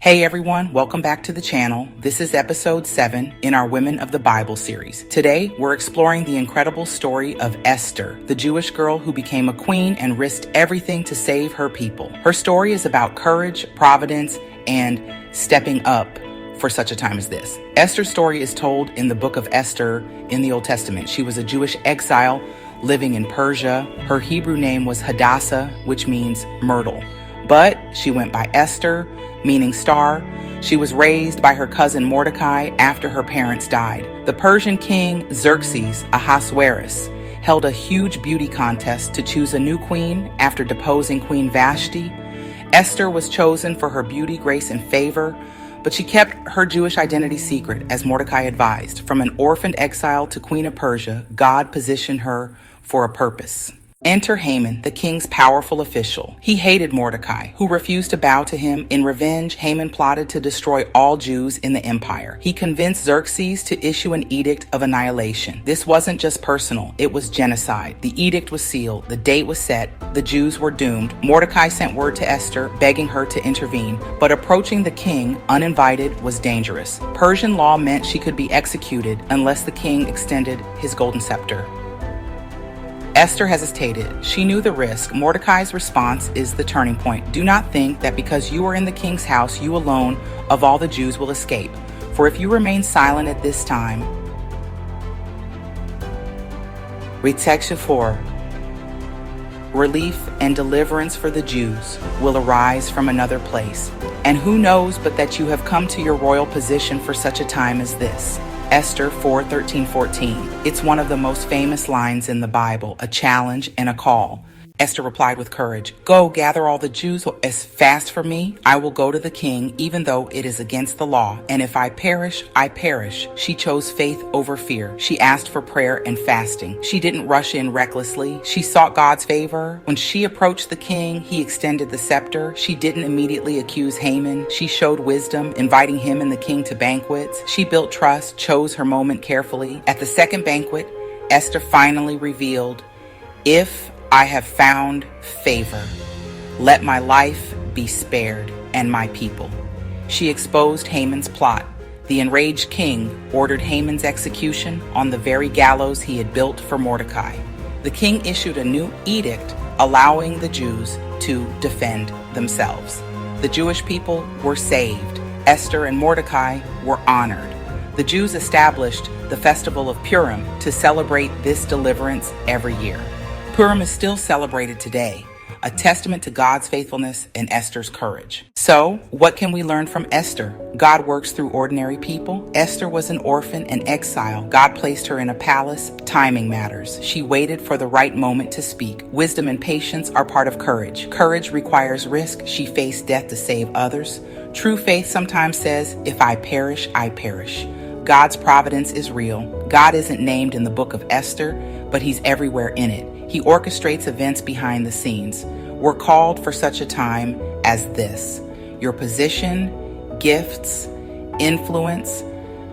Hey everyone, welcome back to the channel. This is episode 7 in our Women of the Bible series. Today, we're exploring the incredible story of Esther, the Jewish girl who became a queen and risked everything to save her people. Her story is about courage, providence, and stepping up for such a time as this. Esther's story is told in the book of Esther in the Old Testament. She was a Jewish exile living in Persia. Her Hebrew name was Hadassah, which means myrtle. But she went by Esther, meaning star. She was raised by her cousin Mordecai after her parents died. The Persian king Xerxes Ahasuerus held a huge beauty contest to choose a new queen after deposing Queen Vashti. Esther was chosen for her beauty, grace, and favor, but she kept her Jewish identity secret, as Mordecai advised. From an orphaned exile to Queen of Persia, God positioned her for a purpose. Enter Haman, the king's powerful official. He hated Mordecai, who refused to bow to him. In revenge, Haman plotted to destroy all Jews in the empire. He convinced Xerxes to issue an edict of annihilation. This wasn't just personal, it was genocide. The edict was sealed, the date was set, the Jews were doomed. Mordecai sent word to Esther, begging her to intervene, but approaching the king uninvited was dangerous. Persian law meant she could be executed unless the king extended his golden scepter. Esther hesitated. She knew the risk. Mordecai's response is the turning point. Do not think that because you are in the king's house, you alone of all the Jews will escape. For if you remain silent at this time, read section 4. Relief and deliverance for the Jews will arise from another place. And who knows but that you have come to your royal position for such a time as this. Esther 4:13-14. It's one of the most famous lines in the Bible, a challenge and a call. Esther replied with courage, "Go, gather all the Jews as fast for me. I will go to the king, even though it is against the law. And if I perish, I perish." She chose faith over fear. She asked for prayer and fasting. She didn't rush in recklessly. She sought God's favor. When she approached the king, he extended the scepter. She didn't immediately accuse Haman. She showed wisdom, inviting him and the king to banquets. She built trust, chose her moment carefully. At the second banquet, Esther finally revealed, "If I have found favor, let my life be spared and my people." She exposed Haman's plot. The enraged king ordered Haman's execution on the very gallows he had built for Mordecai. The king issued a new edict allowing the Jews to defend themselves. The Jewish people were saved. Esther and Mordecai were honored. The Jews established the festival of Purim to celebrate this deliverance every year. Purim is still celebrated today, a testament to God's faithfulness and Esther's courage. So, what can we learn from Esther? God works through ordinary people. Esther was an orphan and exile. God placed her in a palace. Timing matters. She waited for the right moment to speak. Wisdom and patience are part of courage. Courage requires risk. She faced death to save others. True faith sometimes says, "If I perish, I perish." God's providence is real. God isn't named in the book of Esther, but he's everywhere in it. He orchestrates events behind the scenes. We're called for such a time as this. Your position, gifts, influence,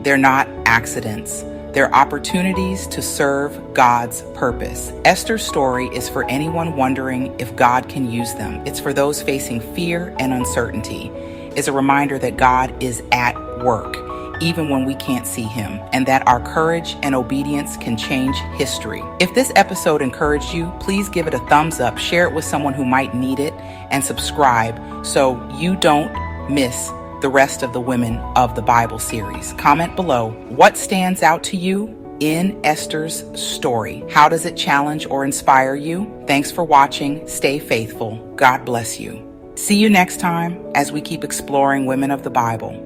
they're not accidents. They're opportunities to serve God's purpose. Esther's story is for anyone wondering if God can use them. It's for those facing fear and uncertainty. It's a reminder that God is at work, even when we can't see him, and that our courage and obedience can change history. If this episode encouraged you, please give it a thumbs up, share it with someone who might need it, and subscribe so you don't miss the rest of the Women of the Bible series. Comment below, what stands out to you in Esther's story? How does it challenge or inspire you? Thanks for watching. Stay faithful. God bless you. See you next time as we keep exploring Women of the Bible.